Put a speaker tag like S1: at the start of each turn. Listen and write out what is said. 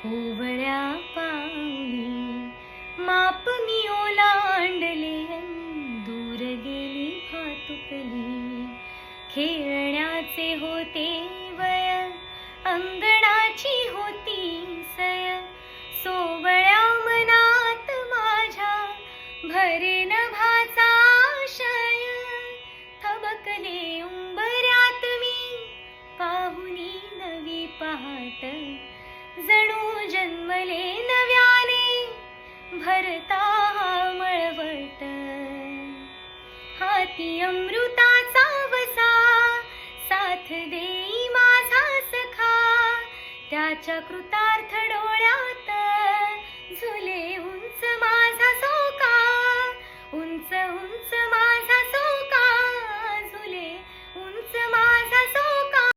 S1: कोवळ्या पाऊली माप मी ओलांडले, दूर गेली भातुकली. खेळण्याचे होते वय, अंगणाची होती सय. सोवळ्या मनात माझ्या भरेन भाचा आशय. थबकले उंबऱ्यात मी पाहुनी नवी पहाट, जणू जन्मले नव्याने भरता हा मळवट. हाती अमृताचा वसा, साथ देई माझा सखा, त्याच्या कृतार्थ डोळ्यात